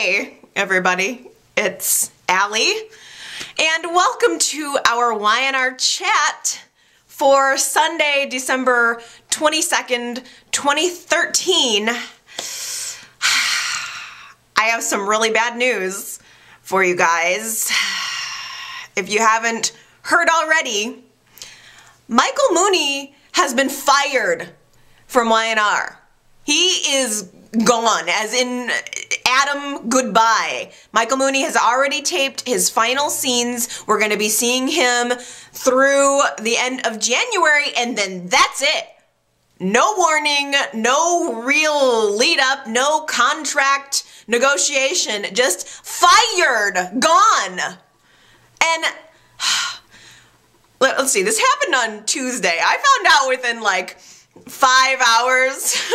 Hey everybody, it's Allie, and welcome to our YNR chat for Sunday, December 22nd, 2013. I have some really bad news for you guys. If you haven't heard already, Michael Muhney has been fired from YNR. He is gone, as in Adam, goodbye. Michael Muhney has already taped his final scenes. We're going to be seeing him through the end of January, and then that's it. No warning, no real lead up, no contract negotiation, just fired, gone. And let's see, this happened on Tuesday. I found out within like 5 hours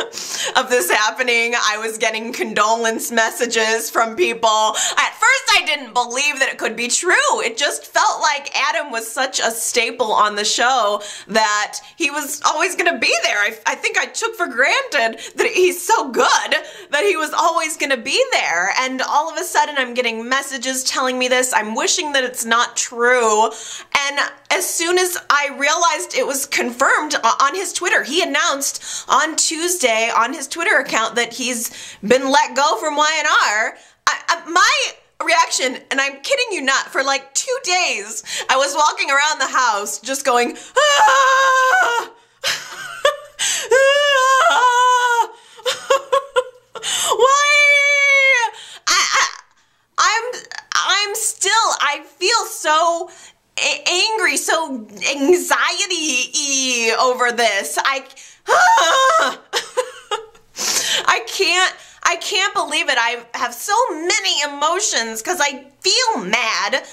of this happening. I was getting condolence messages from people. At first I didn't believe that it could be true. It just felt like Adam was such a staple on the show that he was always going to be there. I think I took for granted that he's so good that he was always going to be there. And all of a sudden I'm getting messages telling me this. I'm wishing that it's not true. And as soon as I realized it was confirmed on his Twitter, he announced on Tuesday on his Twitter account that he's been let go from YNR. My reaction, and I'm kidding you not, for like 2 days, I was walking around the house just going, ah! Ah! Why? I'm still, I feel so angry, so anxiety-y over this. I can't believe it. I have so many emotions because I feel mad.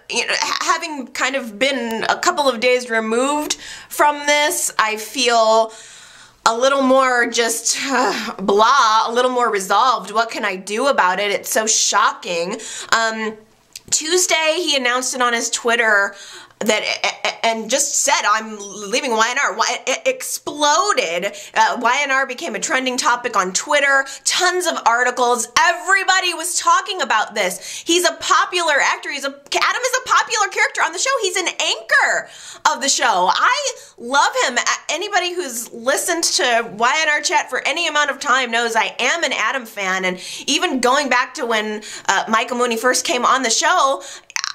You know, having kind of been a couple of days removed from this, I feel a little more just blah, a little more resolved. What can I do about it? It's so shocking. Tuesday, he announced it on his Twitter that, and just said, I'm leaving YNR. It exploded. YNR became a trending topic on Twitter. Tons of articles. Everybody was talking about this. He's a popular actor. Adam is a popular character on the show. He's an anchor of the show. I love him. Anybody who's listened to YNR chat for any amount of time knows I am an Adam fan. And even going back to when Michael Muhney first came on the show,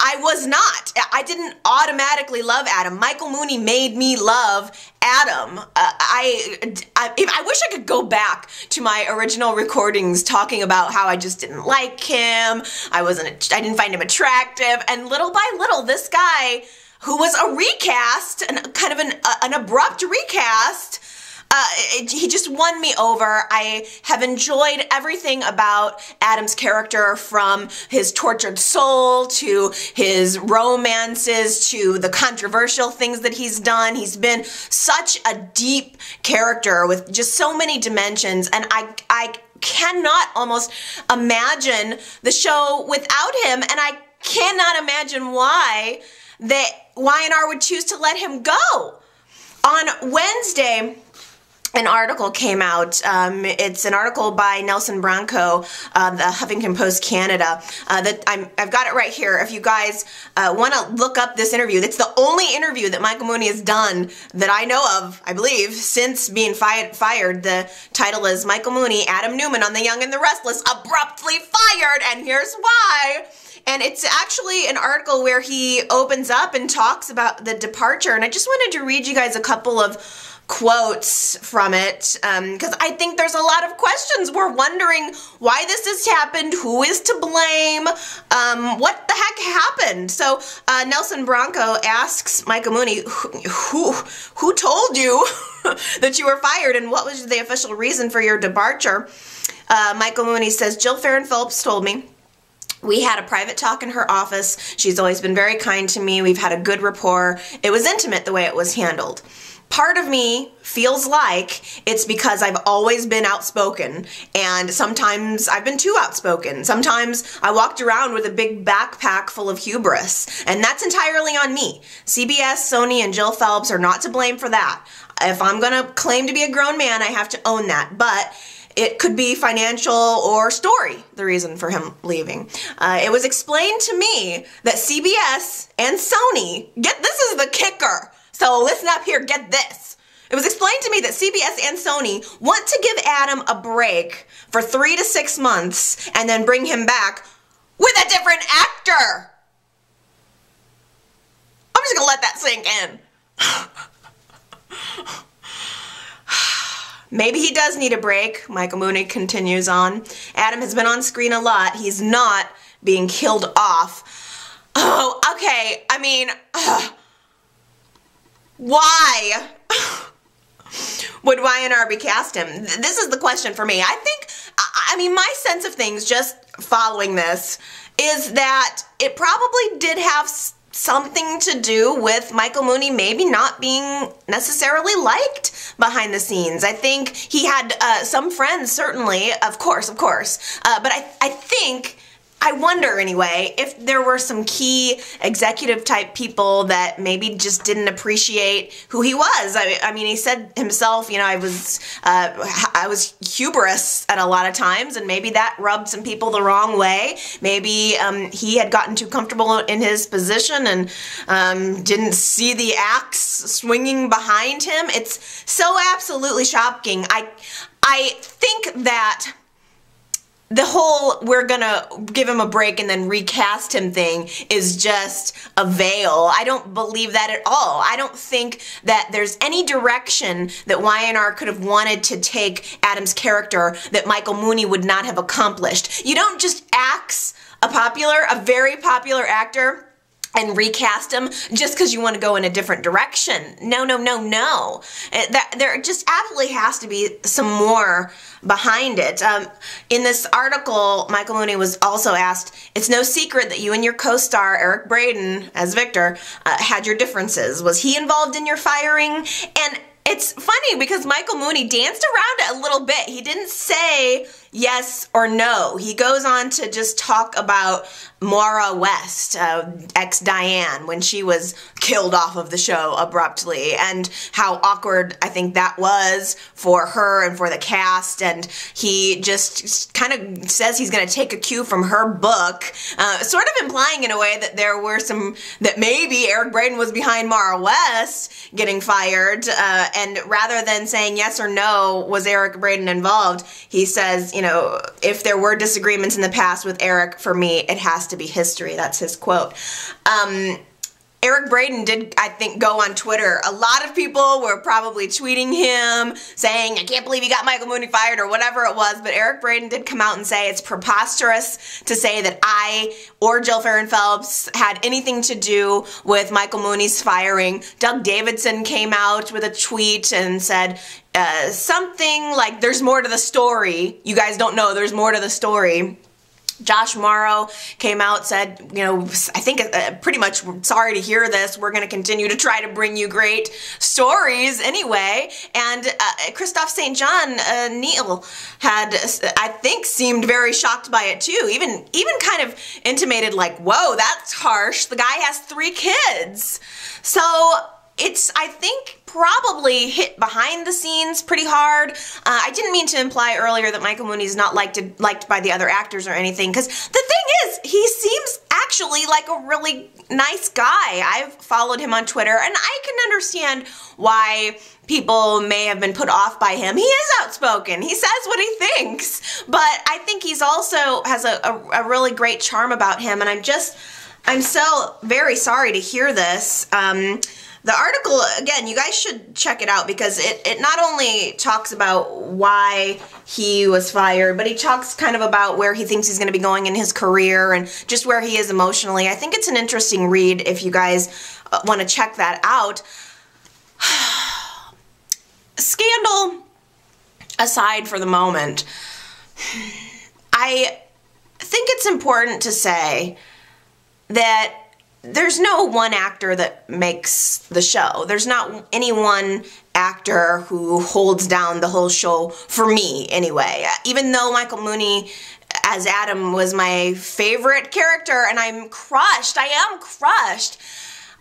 I was not. I didn't automatically love Adam. Michael Muhney made me love Adam. I wish I could go back to my original recordings talking about how I just didn't like him. I didn't find him attractive. And little by little, this guy, who was a recast, and kind of an abrupt recast, he just won me over. I have enjoyed everything about Adam's character, from his tortured soul to his romances to the controversial things that he's done. He's been such a deep character with just so many dimensions, and I cannot almost imagine the show without him, and I cannot imagine why that YNR would choose to let him go. On Wednesday, an article came out. It's an article by Nelson Branco, the Huffington Post Canada. That I've got it right here. If you guys want to look up this interview, it's the only interview that Michael Muhney has done that I know of, I believe, since being fired. The title is Michael Muhney, Adam Newman on The Young and the Restless, abruptly fired, and here's why. And it's actually an article where he opens up and talks about the departure, and I just wanted to read you guys a couple of quotes from it, because I think there's a lot of questions. We're wondering why this has happened, who is to blame, what the heck happened. So Nelson Branco asks Michael Muhney, who told you that you were fired, and what was the official reason for your departure? Michael Muhney says, Jill Farron Phillips told me. We had a private talk in her office. She's always been very kind to me. We've had a good rapport. It was intimate the way it was handled. Part of me feels like it's because I've always been outspoken, and sometimes I've been too outspoken. Sometimes I walked around with a big backpack full of hubris, and that's entirely on me. CBS, Sony, and Jill Phelps are not to blame for that. If I'm gonna claim to be a grown man, I have to own that. But it could be financial or story, the reason for him leaving. It was explained to me that CBS and Sony, this is the kicker, so listen up here, get this. It was explained to me that CBS and Sony want to give Adam a break for 3 to 6 months and then bring him back with a different actor. I'm just gonna let that sink in. Maybe he does need a break, Michael Muhney continues on. Adam has been on screen a lot. He's not being killed off. Oh, okay. I mean, why would Y&R recast him? This is the question for me. I mean, my sense of things just following this is that it probably did have something to do with Michael Muhney maybe not being necessarily liked behind the scenes. I think he had some friends, certainly, of course, but I wonder anyway if there were some key executive type people that maybe just didn't appreciate who he was. I mean, he said himself, you know, I was hubris at a lot of times, and maybe that rubbed some people the wrong way. Maybe he had gotten too comfortable in his position and didn't see the axe swinging behind him. It's so absolutely shocking. I think that the whole we're gonna give him a break and then recast him thing is just a veil. I don't believe that at all. I don't think that there's any direction that Y&R could have wanted to take Adam's character that Michael Muhney would not have accomplished. You don't just axe a very popular actor and recast him just because you want to go in a different direction. No. There just absolutely has to be some more behind it. In this article, Michael Muhney was also asked, it's no secret that you and your co-star, Eric Braeden, as Victor, had your differences. Was he involved in your firing? And it's funny because Michael Muhney danced around it a little bit. He didn't say yes or no. He goes on to just talk about Maura West, ex-Diane, when she was killed off of the show abruptly, and how awkward I think that was for her and for the cast. And he just kind of says he's going to take a cue from her book, sort of implying in a way that there were that maybe Eric Braeden was behind Maura West getting fired, and rather than saying yes or no, was Eric Braeden involved, he says, you know, if there were disagreements in the past with Eric, for me, it has to be history. That's his quote. Eric Braeden did, I think, go on Twitter. A lot of people were probably tweeting him, saying, I can't believe you got Michael Muhney fired, or whatever it was, but Eric Braeden did come out and say it's preposterous to say that I or Jill Farron Phelps had anything to do with Michael Muhney's firing. Doug Davidson came out with a tweet and said something like, there's more to the story. You guys don't know, there's more to the story. Josh Morrow came out, said, you know, I think pretty much, sorry to hear this, we're going to continue to try to bring you great stories anyway. And Christophe St. John, Neil, had, I think, seemed very shocked by it too. Even kind of intimated like, whoa, that's harsh. The guy has 3 kids. So it's, I think, probably hit behind the scenes pretty hard. I didn't mean to imply earlier that Michael Muhney is not liked by the other actors or anything, because the thing is, he seems actually like a really nice guy. I've followed him on Twitter, and I can understand why people may have been put off by him. He is outspoken. He says what he thinks, but I think he's also has a really great charm about him, and I'm so very sorry to hear this. The article, again, you guys should check it out, because it not only talks about why he was fired, but he talks kind of about where he thinks he's going to be going in his career and just where he is emotionally. I think it's an interesting read if you guys want to check that out. Scandal aside for the moment, I think it's important to say that there's no one actor that makes the show. There's not any one actor who holds down the whole show, for me anyway. Even though Michael Muhney as Adam was my favorite character, and I'm crushed, I am crushed,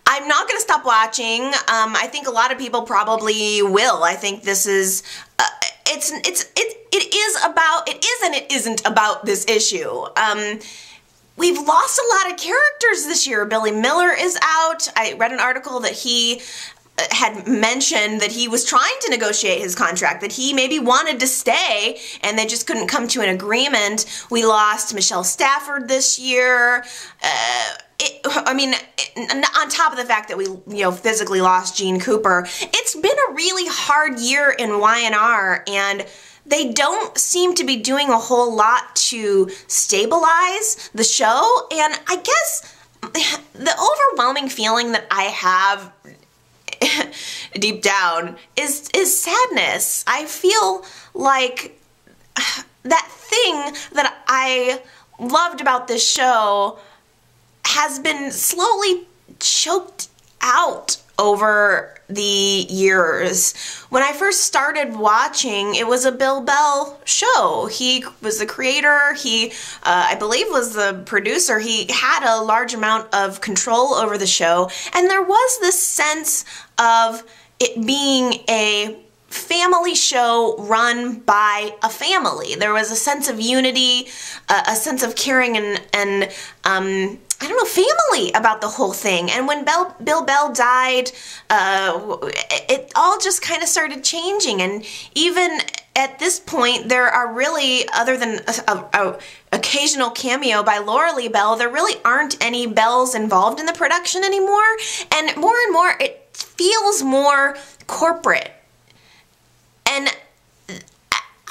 I'm not going to stop watching. I think a lot of people probably will. I think this is, it is and it isn't about this issue. We've lost a lot of characters this year. Billy Miller is out. I read an article that he had mentioned that he was trying to negotiate his contract, that he maybe wanted to stay and they just couldn't come to an agreement. We lost Michelle Stafford this year. On top of the fact that we, physically lost Gene Cooper, it's been a really hard year in Y&R, and they don't seem to be doing a whole lot to stabilize the show. And I guess the overwhelming feeling that I have deep down is sadness. I feel like that thing that I loved about this show has been slowly choked out over the years. When I first started watching, it was a Bill Bell show. He was the creator. He, I believe, was the producer. He had a large amount of control over the show, and there was this sense of it being a family show run by a family. There was a sense of unity, a sense of caring and I don't know, family about the whole thing. And when Bill Bell died, it all just kind of started changing. And even at this point, there are really, other than a occasional cameo by Laura Lee Bell, there really aren't any Bells involved in the production anymore. And more, it feels more corporate. And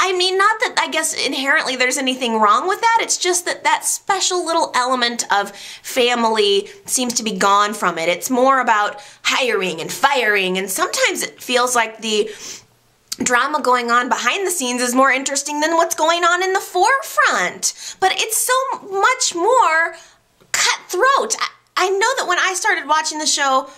I mean, not that I guess inherently there's anything wrong with that. It's just that that special little element of family seems to be gone from it. It's more about hiring and firing, and sometimes it feels like the drama going on behind the scenes is more interesting than what's going on in the forefront. But it's so much more cutthroat. I know that when I started watching the show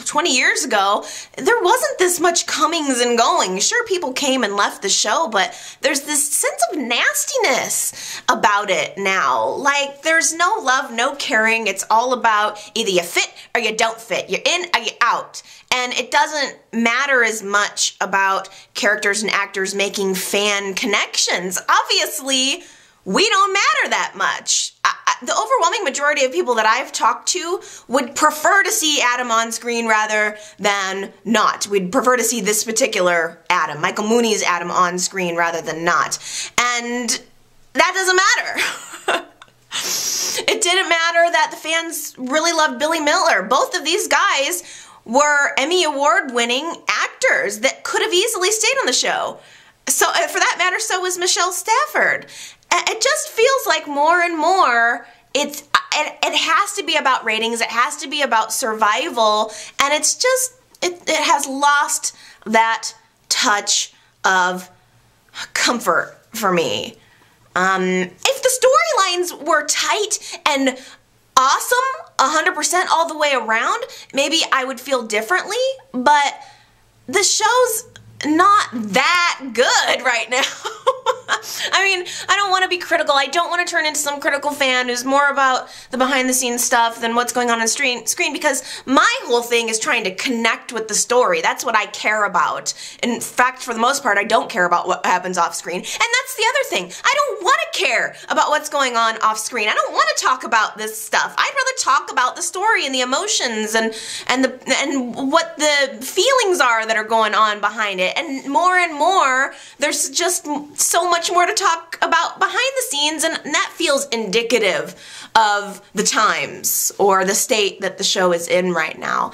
20 years ago, there wasn't this much comings and goings. Sure, people came and left the show, but there's this sense of nastiness about it now. Like, there's no love, no caring. It's all about either you fit or you don't fit. You're in or you're out. And it doesn't matter as much about characters and actors making fan connections. Obviously, we don't matter that much. The overwhelming majority of people that I've talked to would prefer to see Adam on screen rather than not. We'd prefer to see this particular Adam, Michael Muhney's Adam, on screen rather than not. And that doesn't matter. It didn't matter that the fans really loved Billy Miller. Both of these guys were Emmy Award-winning actors that could have easily stayed on the show. So, for that matter, so was Michelle Stafford. It just feels like more and more it has to be about ratings, it has to be about survival, and it's just, it has lost that touch of comfort for me. If the storylines were tight and awesome 100% all the way around, maybe I would feel differently, but the show's not that good right now. I mean, I don't want to be critical. I don't want to turn into some critical fan who's more about the behind-the-scenes stuff than what's going on screen, because my whole thing is trying to connect with the story. That's what I care about. In fact, for the most part, I don't care about what happens off-screen. And that's the other thing. I don't want to care about what's going on off-screen. I don't want to talk about this stuff. I'd rather talk about the story and the emotions and what the feelings are that are going on behind it. And more, there's just so much more to talk about behind the scenes, and that feels indicative of the times or the state that the show is in right now.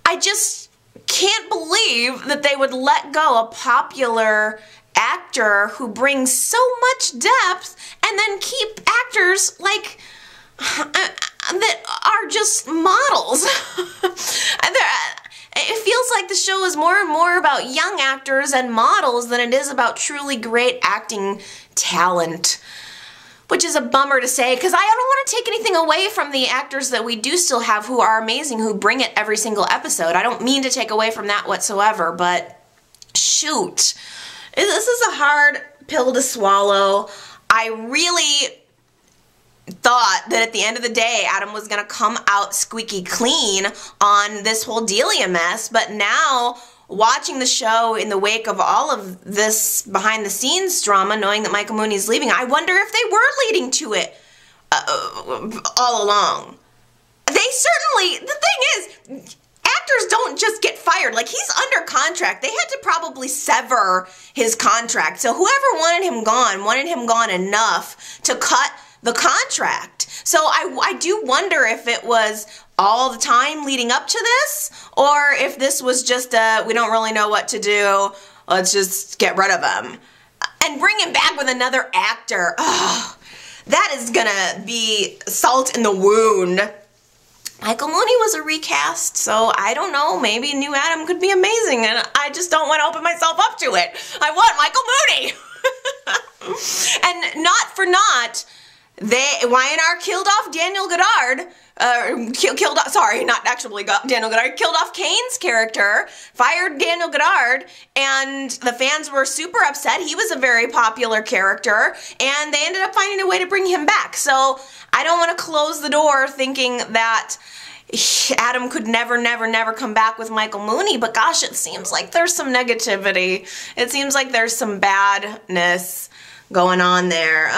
I just can't believe that they would let go a popular actor who brings so much depth and then keep actors like that are just models. It feels like the show is more and more about young actors and models than it is about truly great acting talent. Which is a bummer to say, because I don't want to take anything away from the actors that we do still have who are amazing, who bring it every single episode. I don't mean to take away from that whatsoever, but shoot. This is a hard pill to swallow. I really thought that at the end of the day, Adam was going to come out squeaky clean on this whole Delia mess, but now watching the show in the wake of all of this behind-the-scenes drama, knowing that Michael Muhney's leaving, I wonder if they were leading to it all along. They certainly, the thing is, actors don't just get fired. Like, he's under contract. They had to probably sever his contract. So whoever wanted him gone enough to cut the contract. So I do wonder if it was all the time leading up to this, or if this was just we don't really know what to do, let's just get rid of him. And bring him back with another actor. Oh, that is gonna be salt in the wound. Michael Muhney was a recast, so I don't know, maybe new Adam could be amazing, and I just don't want to open myself up to it. I want Michael Muhney! And not for naught, YNR killed off Daniel Goddard, killed off Kane's character, fired Daniel Goddard, and the fans were super upset. He was a very popular character, and they ended up finding a way to bring him back. So I don't want to close the door thinking that Adam could never come back with Michael Muhney, but gosh, it seems like there's some negativity. It seems like there's some badness going on there.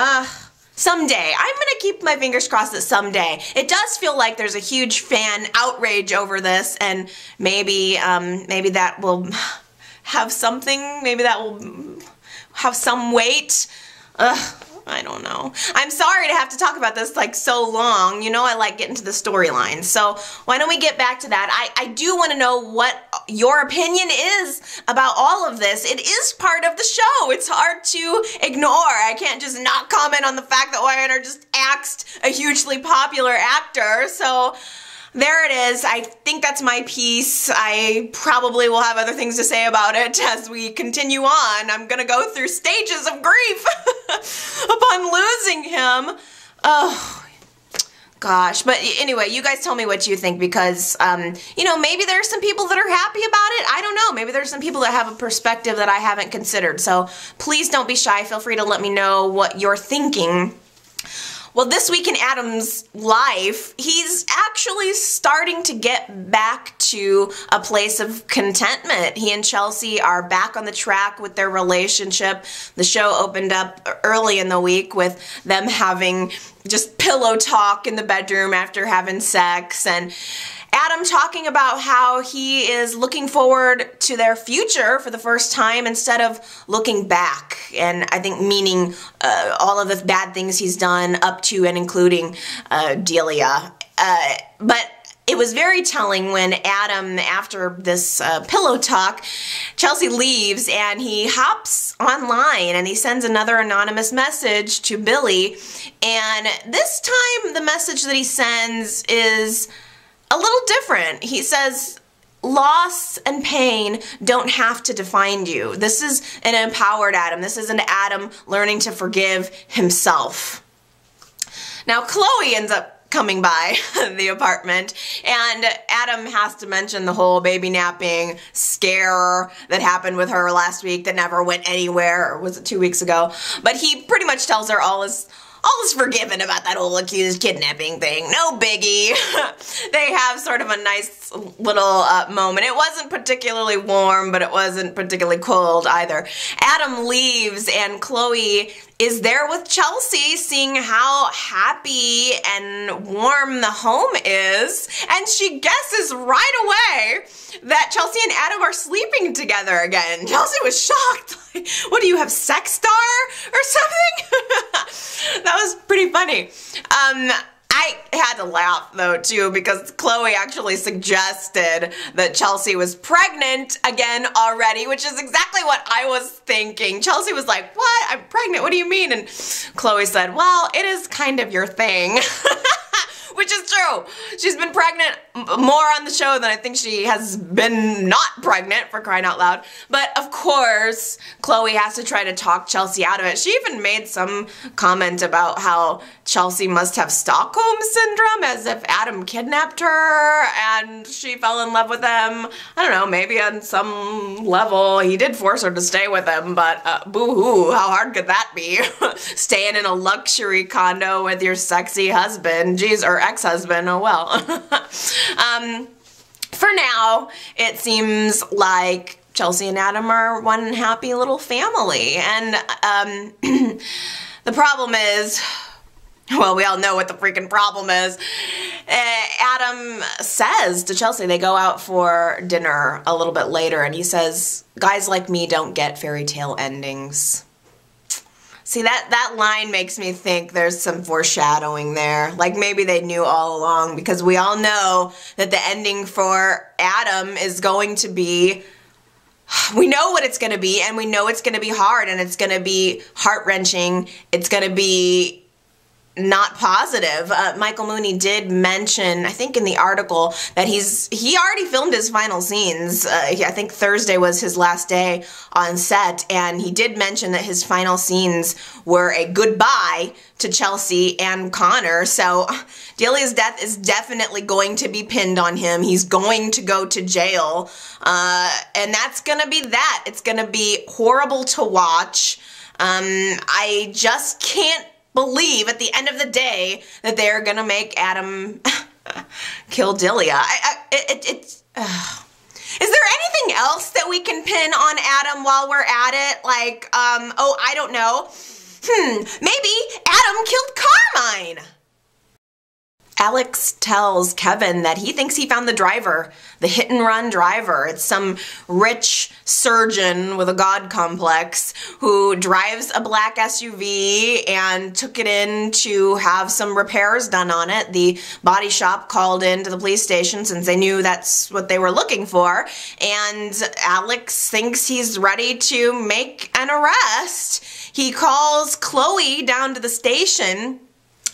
Someday. I'm gonna keep my fingers crossed that someday. It does feel like there's a huge fan outrage over this, and maybe that will have something, maybe that will have some weight. I don't know. I'm sorry to have to talk about this like so long. You know I like getting to the storyline. So why don't we get back to that? I do want to know what your opinion is about all of this. It is part of the show. It's hard to ignore. I can't just not comment on the fact that YNR just axed a hugely popular actor. So there it is. I think that's my piece. I probably will have other things to say about it as we continue on. I'm gonna go through stages of grief upon losing him. Oh, gosh. But anyway, you guys tell me what you think, because, you know, maybe there's some people that are happy about it. I don't know. Maybe there's some people that have a perspective that I haven't considered. So please don't be shy. Feel free to let me know what you're thinking. Well, this week in Adam's life, he's actually starting to get back to a place of contentment. He and Chelsea are back on the track with their relationship. The show opened up early in the week with them having just pillow talk in the bedroom after having sex, and Adam talking about how he is looking forward to their future for the first time instead of looking back. And I think meaning all of the bad things he's done up to and including Delia. But it was very telling when Adam, after this pillow talk, Chelsea leaves and he hops online and he sends another anonymous message to Billy. And this time the message that he sends is a little different. He says, loss and pain don't have to define you. This is an empowered Adam. This is an Adam learning to forgive himself. Now, Chloe ends up coming by the apartment, and Adam has to mention the whole baby napping scare that happened with her last week that never went anywhere, or was it 2 weeks ago? But he pretty much tells her all is forgiven about that whole accused kidnapping thing. No biggie. They have sort of a nice little moment. It wasn't particularly warm, but it wasn't particularly cold either. Adam leaves and Chloe is there with Chelsea, seeing how happy and warm the home is, and she guesses right away that Chelsea and Adam are sleeping together again. Chelsea was shocked. Like, what, do you have sex star or something? That was pretty funny. I had to laugh, though, too, because Chloe actually suggested that Chelsea was pregnant again already, which is exactly what I was thinking. Chelsea was like, what? I'm pregnant? What do you mean? And Chloe said, well, it is kind of your thing. Which is true. She's been pregnant more on the show than I think she has been not pregnant, for crying out loud. But of course, Chloe has to try to talk Chelsea out of it. She even made some comment about how Chelsea must have Stockholm Syndrome, as if Adam kidnapped her and she fell in love with him. I don't know, maybe on some level he did force her to stay with him, but boo-hoo, how hard could that be? Staying in a luxury condo with your sexy husband, geez, or ex-husband, oh well. for now, it seems like Chelsea and Adam are one happy little family. And the problem is, well, we all know what the freaking problem is. Adam says to Chelsea, they go out for dinner a little bit later, and he says, guys like me don't get fairy tale endings. See, that line makes me think there's some foreshadowing there. Like maybe they knew all along, because we all know that the ending for Adam is going to be, we know what it's going to be, and we know it's going to be hard, and it's going to be heart-wrenching. It's going to be not positive. Michael Muhney did mention, I think in the article, that he already filmed his final scenes. I think Thursday was his last day on set, and he did mention that his final scenes were a goodbye to Chelsea and Connor. So Delia's death is definitely going to be pinned on him. He's going to go to jail, and that's gonna be that. It's gonna be horrible to watch. I just can't believe at the end of the day that they're gonna make Adam kill Delia. Is there anything else that we can pin on Adam while we're at it? Like, oh, I don't know. Maybe Adam killed Carmine. Alex tells Kevin that he thinks he found the driver, the hit-and-run driver. It's some rich surgeon with a god complex who drives a black SUV and took it in to have some repairs done on it. The body shop called into the police station since they knew that's what they were looking for, and Alex thinks he's ready to make an arrest. He calls Chloe down to the station,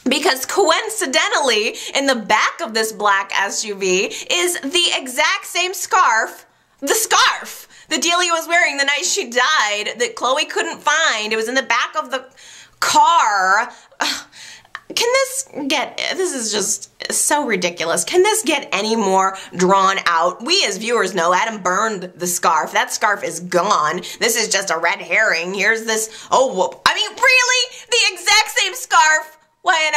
because coincidentally, in the back of this black SUV is the exact same scarf, the scarf that Delia was wearing the night she died, that Chloe couldn't find. It was in the back of the car. This is just so ridiculous. Can this get any more drawn out? We as viewers know Adam burned the scarf. That scarf is gone. This is just a red herring. Here's this, really? The exact same scarf? Get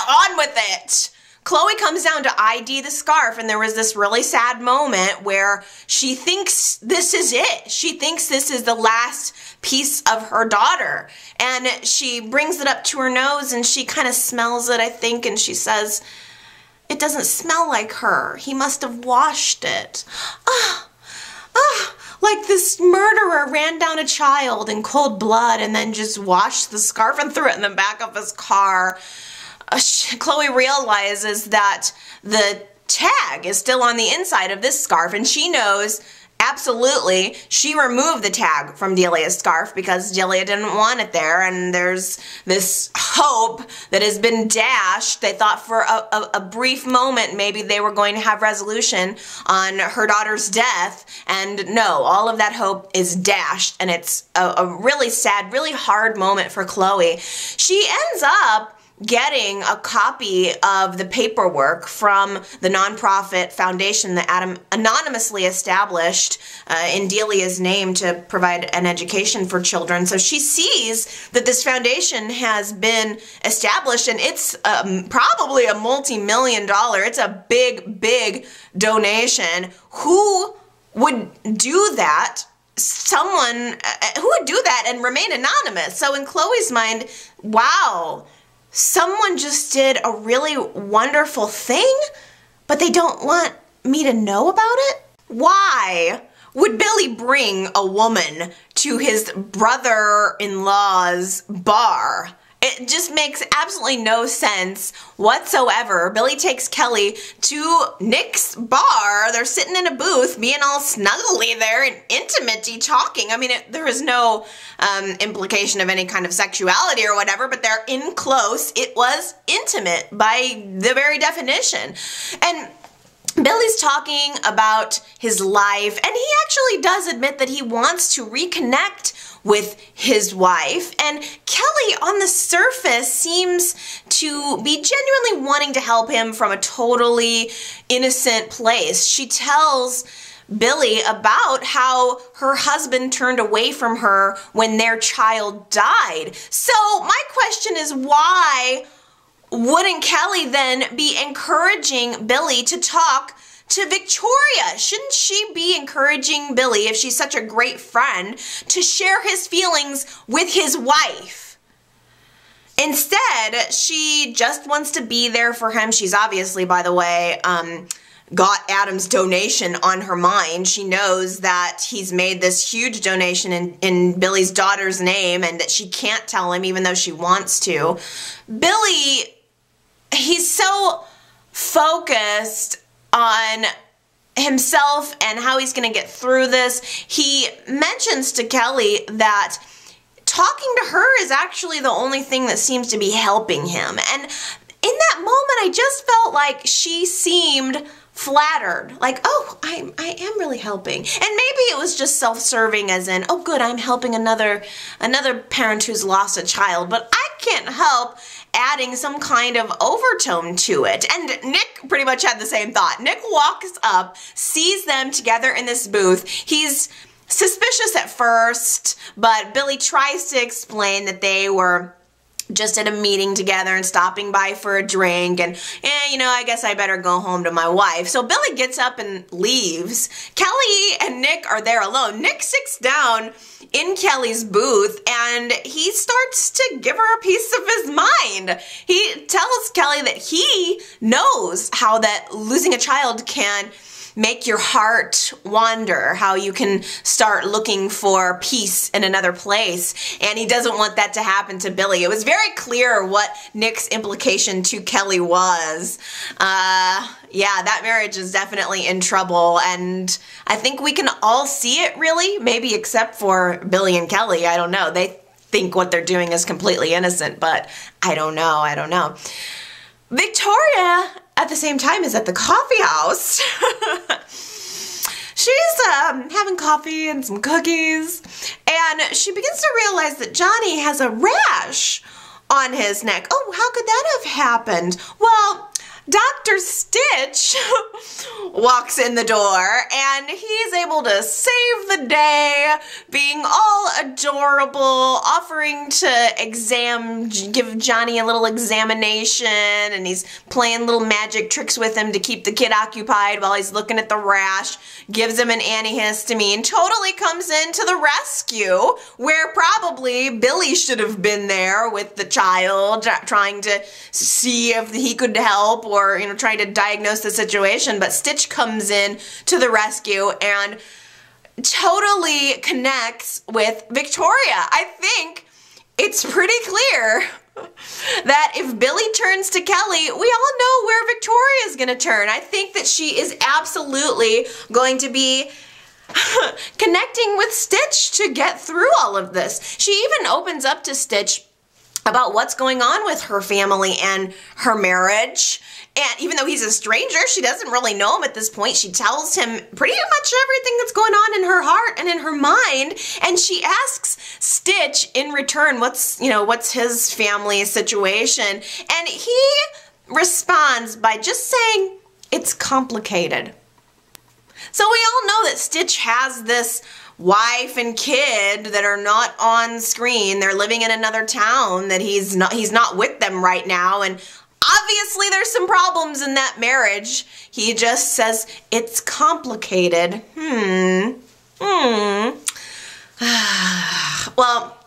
on with it. Chloe comes down to ID the scarf, and there was this really sad moment where she thinks this is it. She thinks this is the last piece of her daughter, and she brings it up to her nose, and she kind of smells it, I think, and she says, "It doesn't smell like her. He must have washed it." Like this murderer ran down a child in cold blood and then just washed the scarf and threw it in the back of his car. Chloe realizes that the tag is still on the inside of this scarf, and she knows absolutely she removed the tag from Delia's scarf because Delia didn't want it there, and there's this hope that has been dashed. They thought for a brief moment maybe they were going to have resolution on her daughter's death, and no, all of that hope is dashed, and it's a really sad, really hard moment for Chloe. She ends up getting a copy of the paperwork from the nonprofit foundation that Adam anonymously established in Delia's name to provide an education for children. So she sees that this foundation has been established, and it's probably a multi-million-dollar, it's a big, big donation. Who would do that? Someone who would do that and remain anonymous. So in Chloe's mind, wow, someone just did a really wonderful thing, but they don't want me to know about it? Why would Billy bring a woman to his brother-in-law's bar? It just makes absolutely no sense whatsoever. Billy takes Kelly to Nick's bar. They're sitting in a booth, being all snuggly there and intimate-y talking. I mean, there is no implication of any kind of sexuality or whatever, but they're in close. It was intimate by the very definition. And Billy's talking about his life, and he actually does admit that he wants to reconnect with his wife, and Kelly on the surface seems to be genuinely wanting to help him from a totally innocent place. She tells Billy about how her husband turned away from her when their child died. So my question is, why wouldn't Kelly then be encouraging Billy to talk to Victoria? Shouldn't she be encouraging Billy, if she's such a great friend, to share his feelings with his wife? Instead, she just wants to be there for him. She's obviously, by the way, got Adam's donation on her mind. She knows that he's made this huge donation in Billy's daughter's name and that she can't tell him even though she wants to. Billy, he's so focused on himself and how he's going to get through this. He mentions to Kelly that talking to her is actually the only thing that seems to be helping him. And in that moment, I just felt like she seemed flattered, like, oh, I am really helping. And maybe it was just self-serving, as in, oh good, I'm helping another parent who's lost a child, but I can't help adding some kind of overtone to it. And Nick pretty much had the same thought. Nick walks up, sees them together in this booth. He's suspicious at first, but Billy tries to explain that they were just at a meeting together and stopping by for a drink, and you know, I guess I better go home to my wife. So Billy gets up and leaves. Kelly and Nick are there alone. Nick sits down in Kelly's booth and he starts to give her a piece of his mind. He tells Kelly that he knows how that losing a child can make your heart wander, how you can start looking for peace in another place, and he doesn't want that to happen to Billy. It was very clear what Nick's implication to Kelly was. Yeah, that marriage is definitely in trouble, and I think we can all see it, really, maybe except for Billy and Kelly. I don't know. They think what they're doing is completely innocent, but I don't know. Victoria, at the same time, is at the coffee house. She's having coffee and some cookies, and she begins to realize that Johnny has a rash on his neck. Oh, how could that have happened? Well, Dr. Stitch walks in the door, and he's able to save the day, being all adorable, offering to give Johnny a little examination, and he's playing little magic tricks with him to keep the kid occupied while he's looking at the rash, gives him an antihistamine, totally comes in to the rescue, where probably Billy should have been there with the child, trying to see if he could help, or, you know, trying to diagnose the situation. But Stitch comes in to the rescue and totally connects with Victoria. I think it's pretty clear that if Billy turns to Kelly, we all know where Victoria is going to turn. I think that she is absolutely going to be connecting with Stitch to get through all of this. She even opens up to Stitch about what's going on with her family and her marriage. And even though he's a stranger, she doesn't really know him at this point. She tells him pretty much everything that's going on in her heart and in her mind. And she asks Stitch in return, what's his family situation? And he responds by just saying, it's complicated. So we all know that Stitch has this wife and kid that are not on screen. They're living in another town, that he's not with them right now, and obviously there's some problems in that marriage. He just says it's complicated. Well,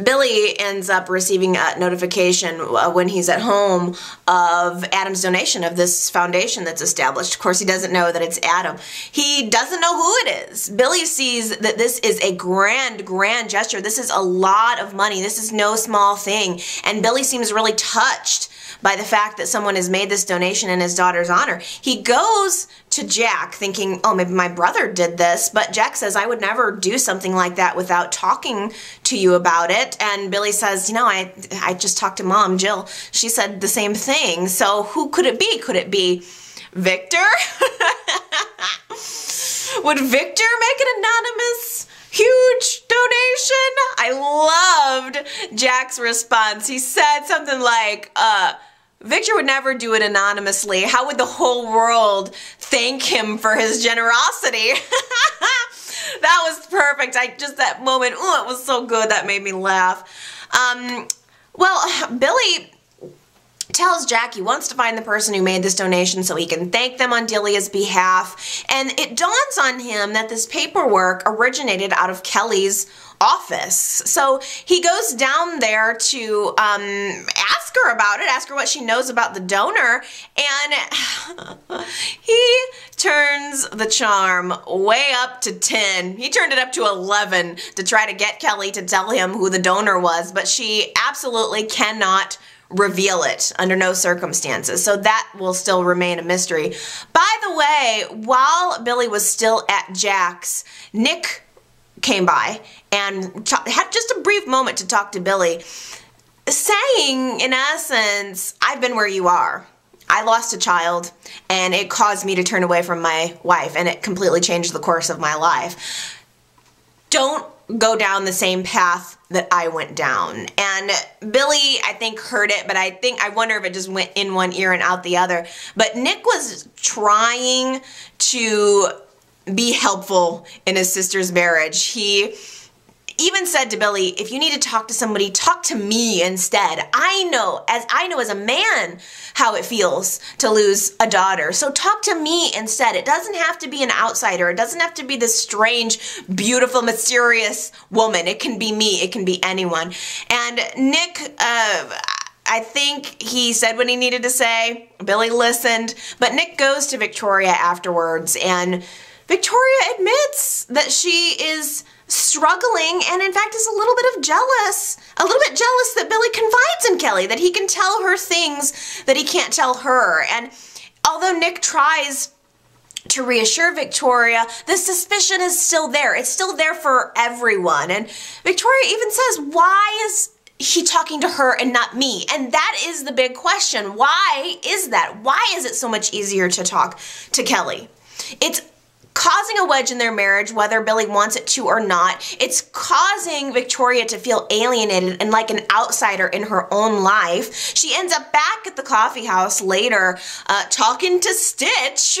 Billy ends up receiving a notification when he's at home of Adam's donation of this foundation that's established. Of course, he doesn't know that it's Adam. He doesn't know who it is. Billy sees that this is a grand, grand gesture. This is a lot of money. This is no small thing. And Billy seems really touched by the fact that someone has made this donation in his daughter's honor. He goes to Jack thinking, oh, maybe my brother did this, but Jack says, I would never do something like that without talking to you about it. And Billy says, you know, I just talked to Mom, Jill. She said the same thing. So who could it be? Could it be Victor? Would Victor make an anonymous huge donation? I loved Jack's response. He said something like, Victor would never do it anonymously. How would the whole world thank him for his generosity? That was perfect. That moment, ooh, it was so good. That made me laugh. Well, Billy tells Jack he wants to find the person who made this donation so he can thank them on Delia's behalf. And it dawns on him that this paperwork originated out of Kelly's office. So he goes down there to ask her about it, ask her what she knows about the donor, and he turns the charm way up to 10. He turned it up to 11 to try to get Kelly to tell him who the donor was, but she absolutely cannot reveal it under no circumstances. So that will still remain a mystery. By the way, while Billy was still at Jack's, Nick came by and had just a brief moment to talk to Billy, saying, in essence, I've been where you are. I lost a child, and it caused me to turn away from my wife, and it completely changed the course of my life. Don't go down the same path that I went down. And Billy, I think, heard it, but I wonder if it just went in one ear and out the other. But Nick was trying to be helpful in his sister's marriage. He even said to Billy, if you need to talk to somebody, talk to me instead. I know as a man how it feels to lose a daughter. So talk to me instead. It doesn't have to be an outsider. It doesn't have to be this strange, beautiful, mysterious woman. It can be me. It can be anyone. And Nick, I think he said what he needed to say. Billy listened. But Nick goes to Victoria afterwards, and Victoria admits that she is struggling and in fact is a little bit jealous that Billy confides in Kelly, that he can tell her things that he can't tell her. And although Nick tries to reassure Victoria, the suspicion is still there. It's still there for everyone. And Victoria even says, why is he talking to her and not me? And that is the big question. Why is that? Why is it so much easier to talk to Kelly? It's causing a wedge in their marriage, whether Billy wants it to or not. It's causing Victoria to feel alienated and like an outsider in her own life. She ends up back at the coffee house later talking to Stitch.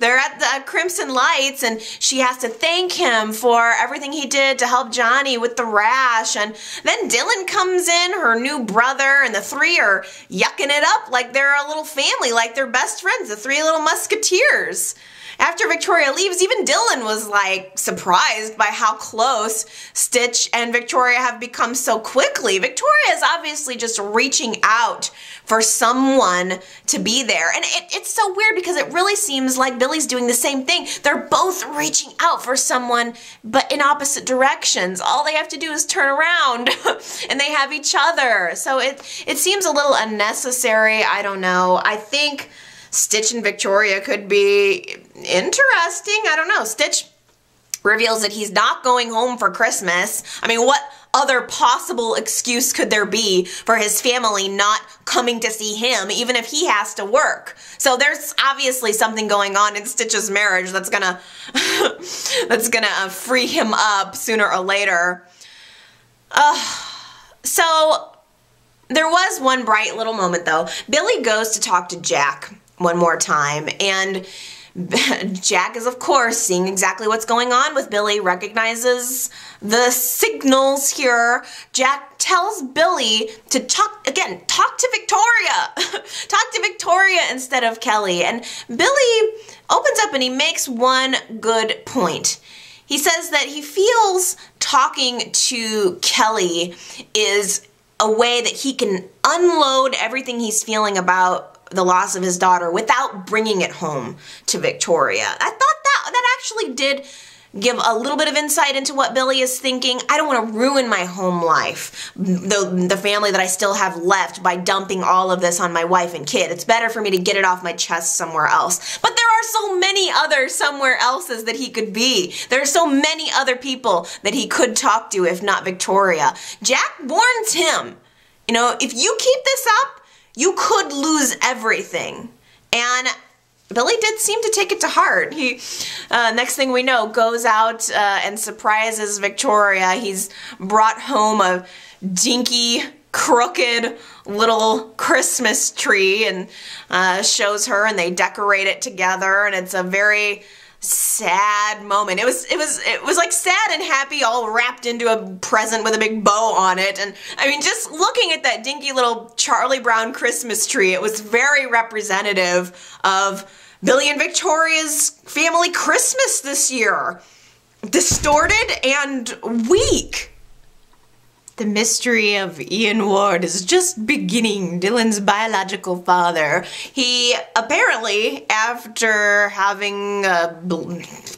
They're at the Crimson Lights, and she has to thank him for everything he did to help Johnny with the rash. And then Dylan comes in, her new brother, and the three are yucking it up like they're a little family, like they're best friends, the three little musketeers. After Victoria leaves, even Dylan was like surprised by how close Stitch and Victoria have become so quickly. Victoria is obviously just reaching out for someone to be there. And it's so weird because it really seems like Billy's doing the same thing. They're both reaching out for someone, but in opposite directions. All they have to do is turn around and they have each other. So it seems a little unnecessary. I don't know. I think Stitch and Victoria could be interesting. I don't know. Stitch reveals that he's not going home for Christmas. I mean, what other possible excuse could there be for his family not coming to see him, even if he has to work? So there's obviously something going on in Stitch's marriage that's gonna free him up sooner or later. So there was one bright little moment though. Billy goes to talk to Jack one more time, and Jack is, of course, seeing exactly what's going on with Billy, recognizes the signals here. Jack tells Billy to talk to Victoria. Talk to Victoria instead of Kelly. And Billy opens up and he makes one good point. He says that he feels talking to Kelly is a way that he can unload everything he's feeling about the loss of his daughter without bringing it home to Victoria. I thought that actually did give a little bit of insight into what Billy is thinking. I don't want to ruin my home life, the family that I still have left, by dumping all of this on my wife and kid. It's better for me to get it off my chest somewhere else. But there are so many other somewhere else's that he could be. There are so many other people that he could talk to if not Victoria. Jack warns him, you know, if you keep this up, you could lose everything. And Billy did seem to take it to heart. He, next thing we know, goes out and surprises Victoria. He's brought home a dinky, crooked little Christmas tree and shows her, and they decorate it together, and it's a very sad moment. It was like sad and happy all wrapped into a present with a big bow on it. And I mean, just looking at that dinky little Charlie Brown Christmas tree, it was very representative of Billy and Victoria's family Christmas this year. Distorted and weak. The mystery of Ian Ward is just beginning. Dylan's biological father. He apparently, after having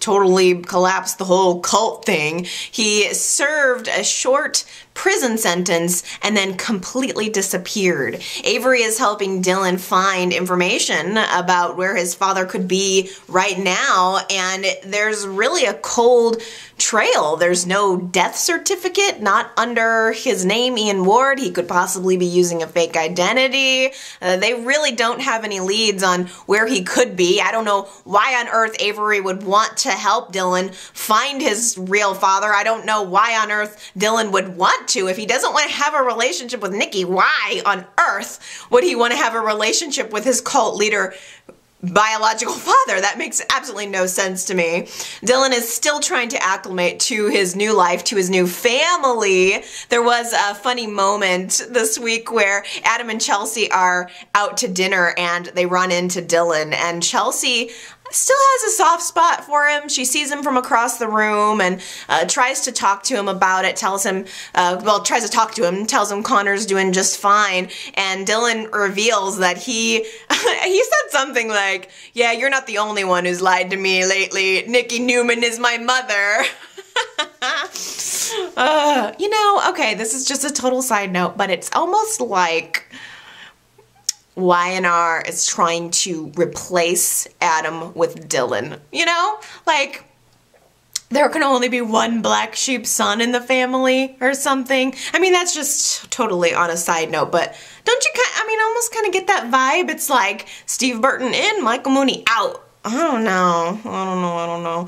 totally collapsed the whole cult thing, he served a short prison sentence and then completely disappeared. Avery is helping Dylan find information about where his father could be right now, and there's really a cold trail. There's no death certificate, not under his name, Ian Ward. He could possibly be using a fake identity. They really don't have any leads on where he could be. I don't know why on earth Avery would want to help Dylan find his real father. I don't know why on earth Dylan would want to. If he doesn't want to have a relationship with Nikki, why on earth would he want to have a relationship with his cult leader biological father? That makes absolutely no sense to me. Dylan is still trying to acclimate to his new life, to his new family. There was a funny moment this week where Adam and Chelsea are out to dinner and they run into Dylan, and Chelsea still has a soft spot for him. She sees him from across the room and tries to talk to him about it, tells him Connor's doing just fine, and Dylan reveals that he said something like, yeah, you're not the only one who's lied to me lately. Nikki Newman is my mother. Okay, this is just a total side note, but it's almost like Y&R is trying to replace Adam with Dylan, you know? Like, there can only be one black sheep son in the family or something. I mean, that's just totally on a side note, but don't you almost kind of get that vibe? It's like Steve Burton in, Michael Muhney out. I don't know.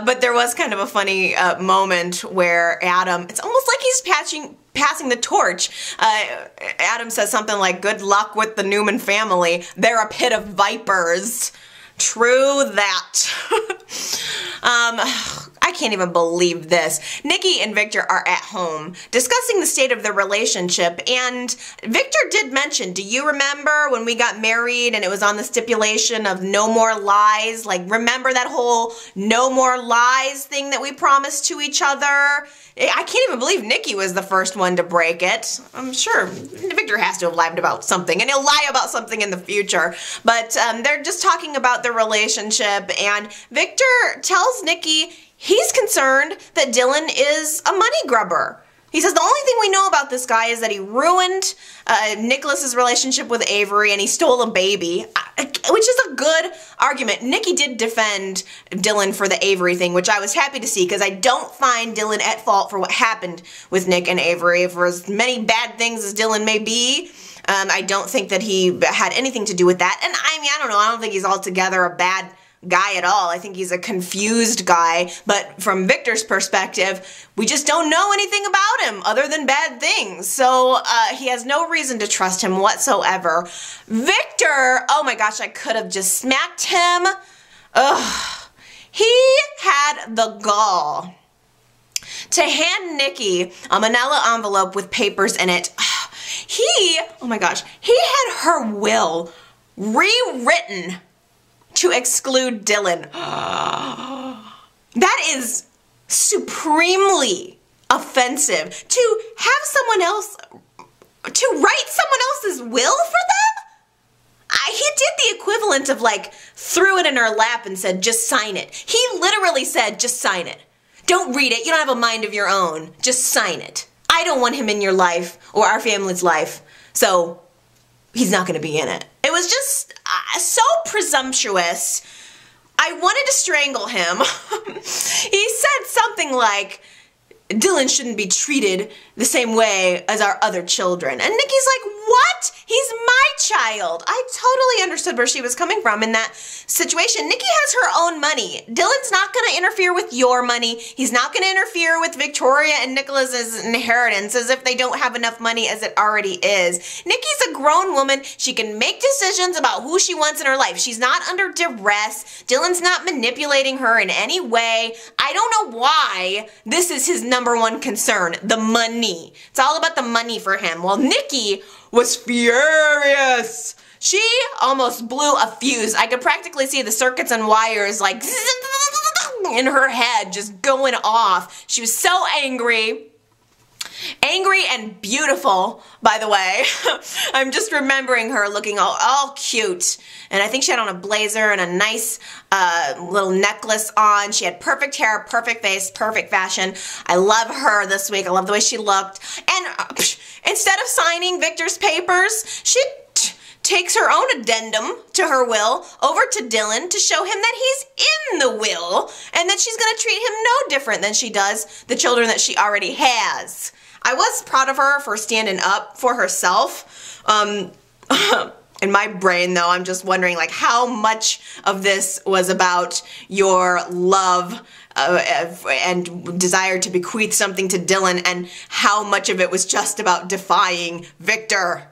But there was kind of a funny moment where Adam, it's almost like he's passing the torch. Adam says something like, good luck with the Newman family. They're a pit of vipers. True that. I can't even believe this. Nikki and Victor are at home discussing the state of their relationship, and Victor did mention, do you remember when we got married and it was on the stipulation of no more lies? Like, remember that whole no more lies thing that we promised to each other? I can't even believe Nikki was the first one to break it. I'm sure Victor has to have lied about something, and he'll lie about something in the future. But they're just talking about their relationship, and Victor tells Nikki he's concerned that Dylan is a money grubber. He says the only thing we know about this guy is that he ruined Nicholas's relationship with Avery and he stole a baby, which is a good argument. Nikki did defend Dylan for the Avery thing, which I was happy to see, because I don't find Dylan at fault for what happened with Nick and Avery. For as many bad things as Dylan may be, I don't think that he had anything to do with that. And I mean, I don't know, I don't think he's altogether a bad guy at all. I think he's a confused guy, but from Victor's perspective, we just don't know anything about him other than bad things. So he has no reason to trust him whatsoever. Victor, oh my gosh, I could have just smacked him. Ugh. He had the gall to hand Nikki a manila envelope with papers in it. Oh my gosh, he had her will rewritten to exclude Dylan. That is supremely offensive. To have someone else, to write someone else's will for them? He did the equivalent of like, threw it in her lap and said, just sign it. He literally said, just sign it. Don't read it, you don't have a mind of your own. Just sign it. I don't want him in your life or our family's life, so he's not gonna be in it. It was just so presumptuous. I wanted to strangle him. He said something like, Dylan shouldn't be treated the same way as our other children. And Nikki's like, what? He's my child. I totally understood where she was coming from in that situation. Nikki has her own money. Dylan's not going to interfere with your money. He's not going to interfere with Victoria and Nicholas's inheritance as if they don't have enough money as it already is. Nikki's a grown woman. She can make decisions about who she wants in her life. She's not under duress. Dylan's not manipulating her in any way. I don't know why this is his number one concern, the money. It's all about the money for him. Well, Nikki was furious. She almost blew a fuse. I could practically see the circuits and wires like in her head just going off. She was so angry. Angry and beautiful, by the way. I'm just remembering her looking all cute. And I think she had on a blazer and a nice little necklace on. She had perfect hair, perfect face, perfect fashion. I love her this week. I love the way she looked. And instead of signing Victor's papers, she takes her own addendum to her will over to Dylan to show him that he's in the will and that she's going to treat him no different than she does the children that she already has. I was proud of her for standing up for herself. In my brain, though, I'm just wondering, like, how much of this was about your love and desire to bequeath something to Dylan, and how much of it was just about defying Victor.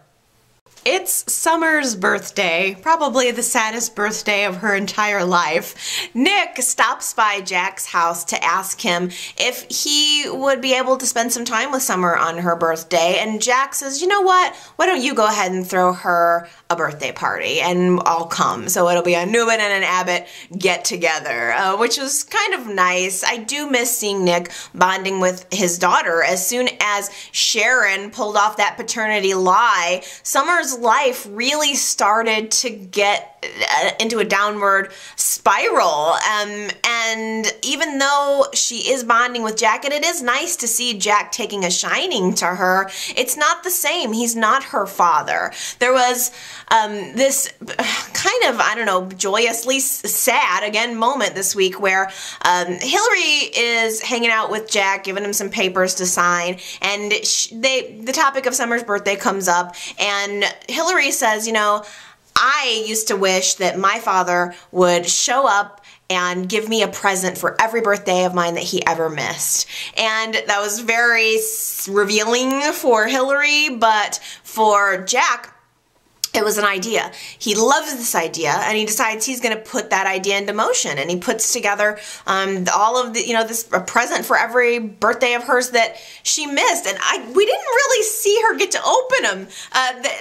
It's Summer's birthday, probably the saddest birthday of her entire life. Nick stops by Jack's house to ask him if he would be able to spend some time with Summer on her birthday, and Jack says, you know what, why don't you go ahead and throw her a birthday party and I'll come. So it'll be a Newman and an Abbott get together, which was kind of nice. I do miss seeing Nick bonding with his daughter. As soon as Sharon pulled off that paternity lie, Summer's life really started to get into a downward spiral. And even though she is bonding with Jack, and it is nice to see Jack taking a shining to her, it's not the same. He's not her father. There was this kind of, I don't know, joyously sad, again, moment this week where Hillary is hanging out with Jack, giving him some papers to sign, and the topic of Summer's birthday comes up, and Hillary says, you know, I used to wish that my father would show up and give me a present for every birthday of mine that he ever missed. And that was very revealing for Hillary, but for Jack, it was an idea. He loves this idea, and he decides he's going to put that idea into motion, and he puts together all of the, this a present for every birthday of hers that she missed, and we didn't really see her get to open them.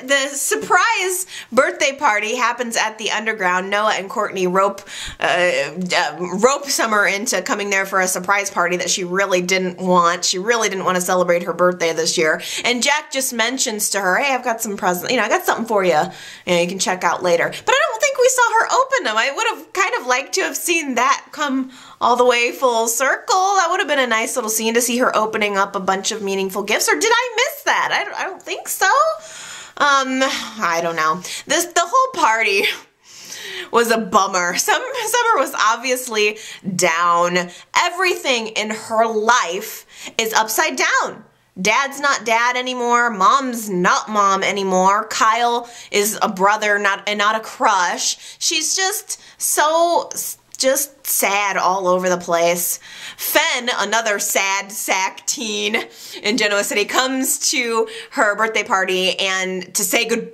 The surprise birthday party happens at the Underground. Noah and Courtney rope Summer into coming there for a surprise party that she really didn't want. She really didn't want to celebrate her birthday this year, and Jack just mentions to her, hey, I've got some present, I got something for you. You can check out later. But I don't think we saw her open them. I would have kind of liked to have seen that come all the way full circle. That would have been a nice little scene to see her opening up a bunch of meaningful gifts. Or did I miss that? I don't think so. I don't know. The whole party was a bummer. Summer was obviously down. Everything in her life is upside down. Dad's not dad anymore. Mom's not mom anymore. Kyle is a brother, not a crush. She's just sad all over the place. Fen, another sad sack teen in Genoa City, comes to her birthday party and to say goodbye.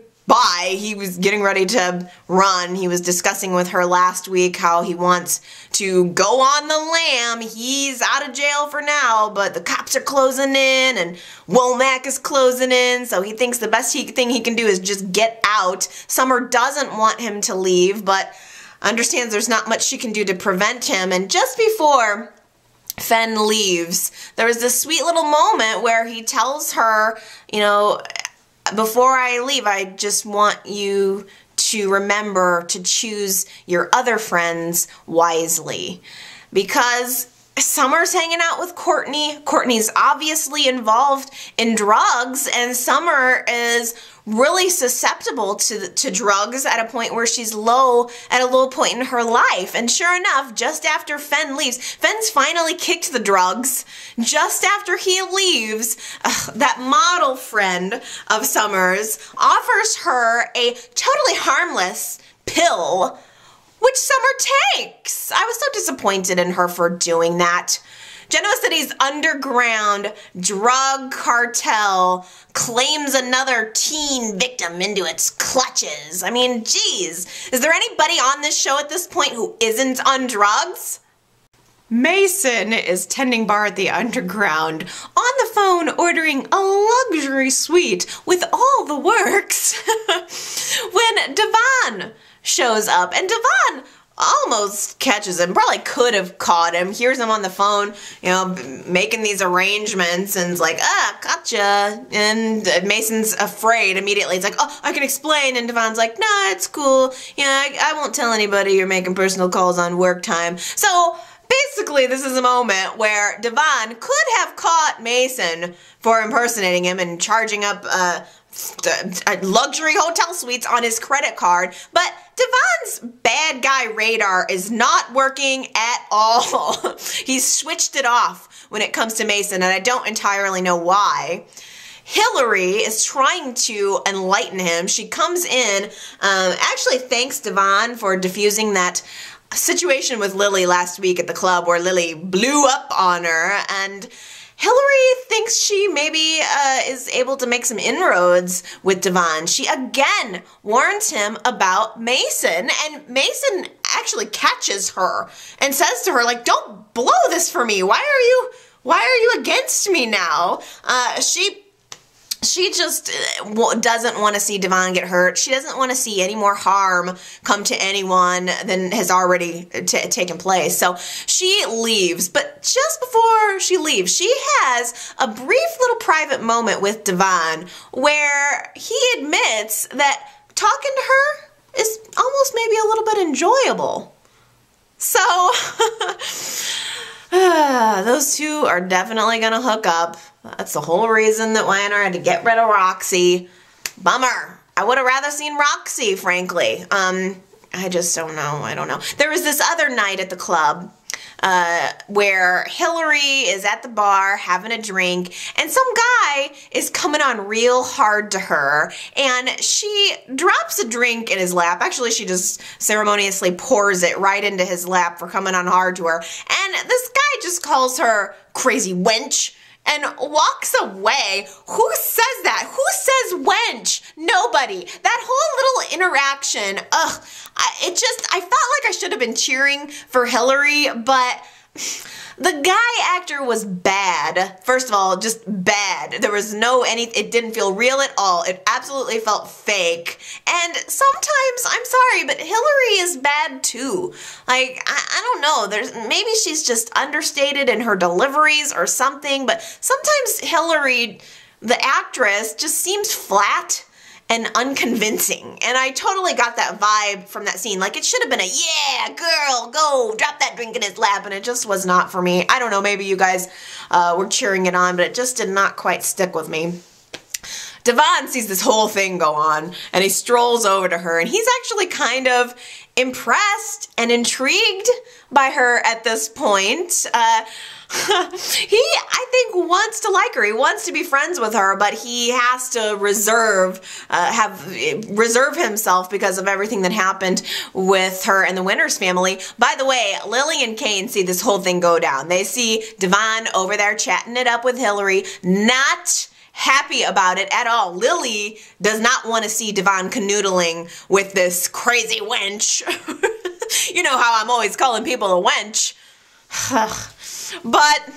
He was getting ready to run. He was discussing with her last week how he wants to go on the lam. He's out of jail for now, but the cops are closing in and Womack is closing in, so he thinks the best thing he can do is just get out. Summer doesn't want him to leave, but understands there's not much she can do to prevent him, and just before Fen leaves, there was this sweet little moment where he tells her, before I leave, I just want you to remember to choose your other friends wisely. Because Summer's hanging out with Courtney. Courtney's obviously involved in drugs, and Summer is really susceptible to drugs at a point where she's at a low point in her life. And sure enough, just after Fen leaves, Fen's finally kicked the drugs. Just after he leaves, that model friend of Summer's offers her a totally harmless pill, which Summer takes. I was so disappointed in her for doing that. Genoa City's underground drug cartel claims another teen victim into its clutches. I mean, geez, is there anybody on this show at this point who isn't on drugs? Mason is tending bar at the underground, on the phone ordering a luxury suite with all the works, when Devon shows up, and Devon almost catches him, probably could have caught him, hears him on the phone, making these arrangements, and is like, gotcha, and Mason's afraid immediately. It's like, oh, I can explain, and Devon's like, nah, it's cool, I won't tell anybody you're making personal calls on work time. So basically, this is a moment where Devon could have caught Mason for impersonating him and charging up luxury hotel suites on his credit card, but Devon's bad guy radar is not working at all. He's switched it off when it comes to Mason, and I don't entirely know why. Hillary is trying to enlighten him. She comes in, actually thanks Devon for diffusing that situation with Lily last week at the club where Lily blew up on her, and Hillary thinks she maybe is able to make some inroads with Devon. She again warns him about Mason, and Mason actually catches her and says to her, like, don't blow this for me. Why are you against me now? She just doesn't want to see Devon get hurt. She doesn't want to see any more harm come to anyone than has already taken place. So she leaves. But just before she leaves, she has a brief little private moment with Devon where he admits that talking to her is almost maybe a little bit enjoyable. So those two are definitely going to hook up. That's the whole reason that Weiner had to get rid of Roxy. Bummer. I would have rather seen Roxy, frankly. I just don't know. I don't know. There was this other night at the club where Hillary is at the bar having a drink, and some guy is coming on real hard to her, and she drops a drink in his lap. Actually, she just ceremoniously pours it right into his lap for coming on hard to her, and this guy just calls her crazy wench and walks away. Who says that? Who says wench? Nobody. That whole little interaction, I felt like I should have been cheering for Hillary, but the guy actor was bad. First of all, just bad. There was it didn't feel real at all. It absolutely felt fake. And sometimes, I'm sorry, but Hillary is bad too. Like, I don't know. Maybe she's just understated in her deliveries or something, but sometimes Hillary, the actress, just seems flat and unconvincing. And I totally got that vibe from that scene. Like, it should have been a, yeah, girl, go, drop that drink in his lap, and it just was not for me. I don't know, maybe you guys were cheering it on, but it just did not quite stick with me. Devon sees this whole thing go on, and he strolls over to her, and he's actually kind of impressed and intrigued by her at this point. He, I think, wants to like her. He wants to be friends with her, but he has to reserve himself because of everything that happened with her and the Winters family. By the way, Lily and Kane see this whole thing go down. They see Devon over there chatting it up with Hillary, not happy about it at all. Lily does not want to see Devon canoodling with this crazy wench. You know how I'm always calling people a wench. But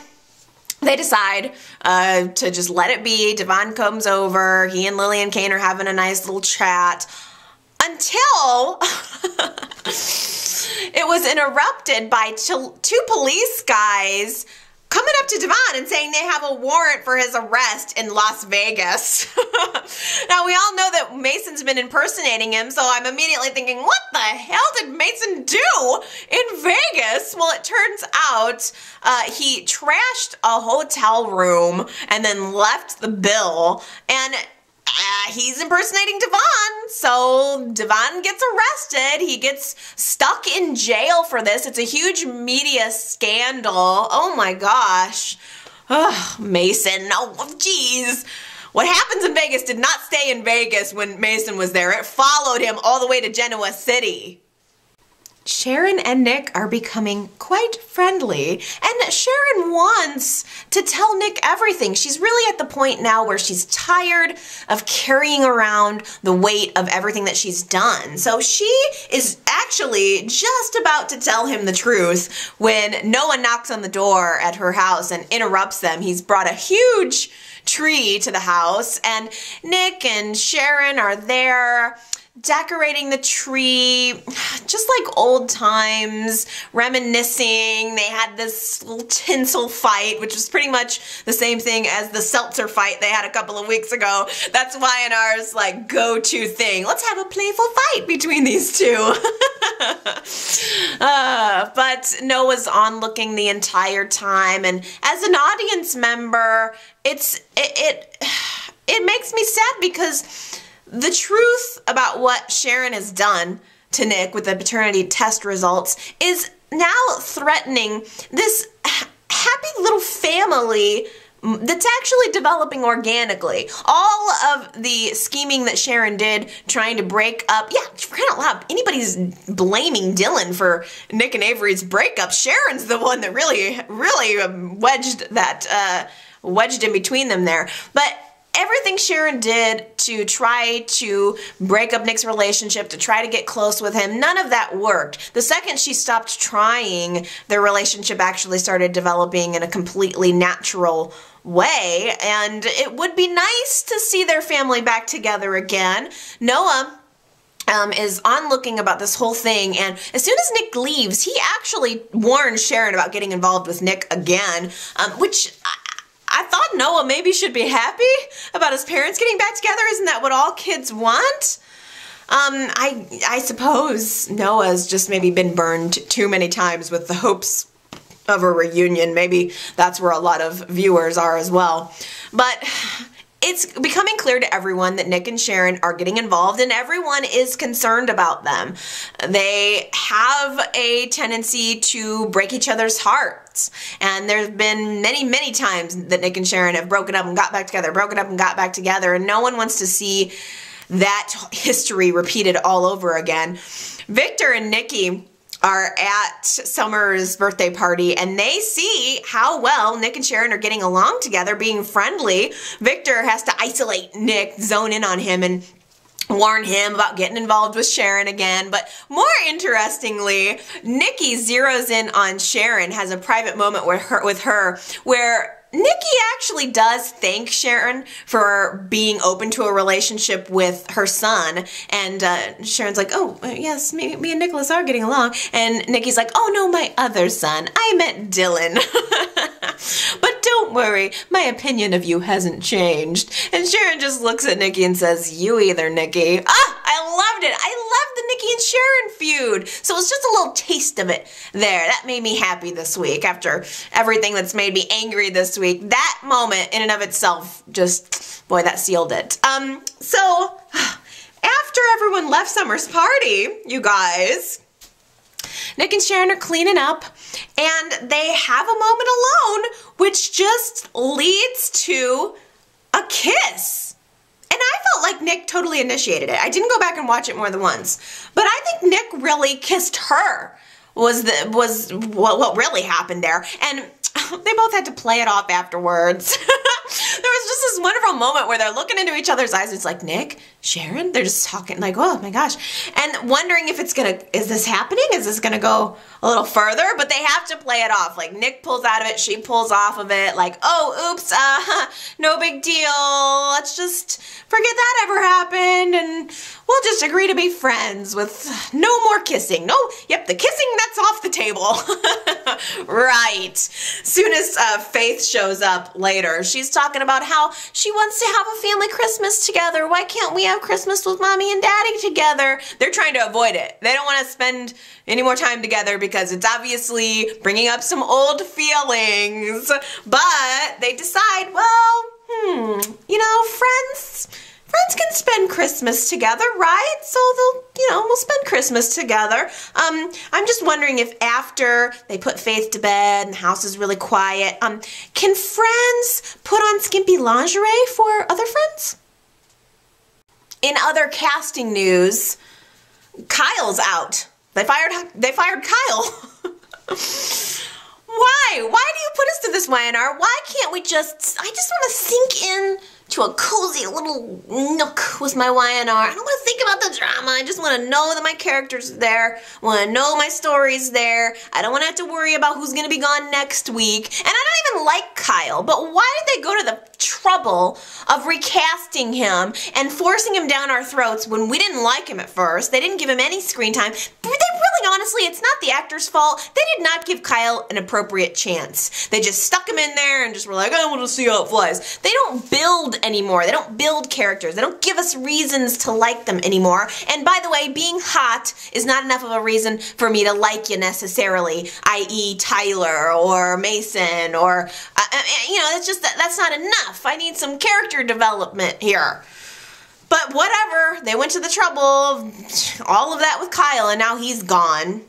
they decide to just let it be. Devon comes over. He and Lily and Kane are having a nice little chat until it was interrupted by two police guys coming up to Devon and saying they have a warrant for his arrest in Las Vegas. Now, we all know that Mason's been impersonating him, so I'm immediately thinking, what the hell did Mason do in Vegas? Well, it turns out he trashed a hotel room and then left the bill, and he's impersonating Devon, so Devon gets arrested. He gets stuck in jail for this. It's a huge media scandal. Oh my gosh. Ugh, Mason. Oh, geez. What happens in Vegas did not stay in Vegas when Mason was there. It followed him all the way to Genoa City. Sharon and Nick are becoming quite friendly, and Sharon wants to tell Nick everything. She's really at the point now where she's tired of carrying around the weight of everything that she's done. So she is actually just about to tell him the truth when Noah knocks on the door at her house and interrupts them. He's brought a huge tree to the house, and Nick and Sharon are there decorating the tree, just like old times, reminiscing. They had this little tinsel fight, which was pretty much the same thing as the seltzer fight they had a couple of weeks ago. That's Y&R's like go-to thing. Let's have a playful fight between these two. But Noah's onlooking the entire time, and as an audience member, it makes me sad because the truth about what Sharon has done to Nick with the paternity test results is now threatening this happy little family that's actually developing organically. All of the scheming that Sharon did trying to break up, yeah, for crying out loud, anybody's blaming Dylan for Nick and Avery's breakup. Sharon's the one that really wedged in between them there. But everything Sharon did to try to break up Nick's relationship, to try to get close with him, none of that worked. The second she stopped trying, their relationship actually started developing in a completely natural way, and it would be nice to see their family back together again. Noah is onlooking about this whole thing, and as soon as Nick leaves, he actually warns Sharon about getting involved with Nick again, which I thought Noah maybe should be happy about his parents getting back together. Isn't that what all kids want? I suppose Noah's just maybe been burned too many times with the hopes of a reunion. Maybe that's where a lot of viewers are as well. But it's becoming clear to everyone that Nick and Sharon are getting involved, and everyone is concerned about them. They have a tendency to break each other's hearts, and there's been many, many times that Nick and Sharon have broken up and got back together, broken up and got back together, and no one wants to see that history repeated all over again. Victor and Nikki are at Summer's birthday party, and they see how well Nick and Sharon are getting along together, being friendly. Victor has to isolate Nick, zone in on him, and warn him about getting involved with Sharon again. But more interestingly, Nikki zeroes in on Sharon, has a private moment with her where Nikki actually does thank Sharon for being open to a relationship with her son, and Sharon's like, oh, yes, me and Nicholas are getting along, and Nikki's like, oh no, my other son, I meant Dylan. But don't worry, my opinion of you hasn't changed. And Sharon just looks at Nikki and says, you either, Nikki. Ah, I loved it. I loved the Nikki and Sharon feud. So it was just a little taste of it there. That made me happy this week after everything that's made me angry this week. That moment in and of itself just, boy, that sealed it. So after everyone left Summer's party, you guys, Nick and Sharon are cleaning up, and they have a moment alone, which just leads to a kiss. And I felt like Nick totally initiated it. I didn't go back and watch it more than once, but I think Nick really kissed her was what really happened there. And they both had to play it off afterwards. There was just this wonderful moment where they're looking into each other's eyes. It's like, Nick, Sharon, they're just talking like, oh my gosh. And wondering if it's gonna, is this happening? Is this gonna go a little further? But they have to play it off. Like Nick pulls out of it, she pulls off of it. Like, oh, oops, no big deal. Let's just forget that ever happened. And we'll just agree to be friends with no more kissing. No, yep, the kissing, that's off the table. Right. Soon as Faith shows up later, she's talking about how she wants to have a family Christmas together. Why can't we have Christmas with Mommy and Daddy together? They're trying to avoid it. They don't want to spend any more time together because it's obviously bringing up some old feelings. But they decide, well, you know, friends can spend Christmas together, right? So we'll spend Christmas together. I'm just wondering if after they put Faith to bed and the house is really quiet, can friends put on skimpy lingerie for other friends? In other casting news, Kyle's out. They fired Kyle. Why? Why do you put us to this, YNR? Why can't we I just want to sink in to a cozy little nook with my YNR. I don't want to think about the drama. I just want to know that my character's there. I want to know my story's there. I don't want to have to worry about who's going to be gone next week. And I don't even like Kyle, but why did they go to the trouble of recasting him and forcing him down our throats when we didn't like him at first? They didn't give him any screen time. Honestly, it's not the actor's fault. They did not give Kyle an appropriate chance. They just stuck him in there and just were like, I want to see how it flies. They don't build anymore. They don't build characters. They don't give us reasons to like them anymore. And by the way, being hot is not enough of a reason for me to like you necessarily, i.e. Tyler or Mason or, it's just that's not enough. I need some character development here. But whatever, they went to the trouble of all of that with Kyle, and now he's gone.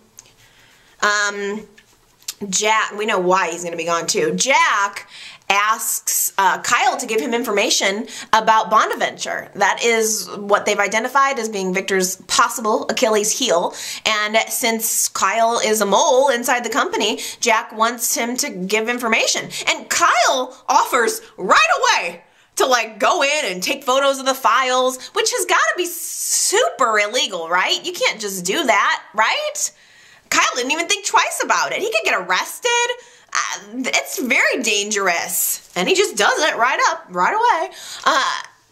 Jack, we know why he's going to be gone too. Jack asks Kyle to give him information about Bonaventure. That is what they've identified as being Victor's possible Achilles heel. And since Kyle is a mole inside the company, Jack wants him to give information. And Kyle offers right away to go in and take photos of the files, which has got to be super illegal, right? You can't just do that, right? Kyle didn't even think twice about it. He could get arrested. It's very dangerous. And he just does it right away.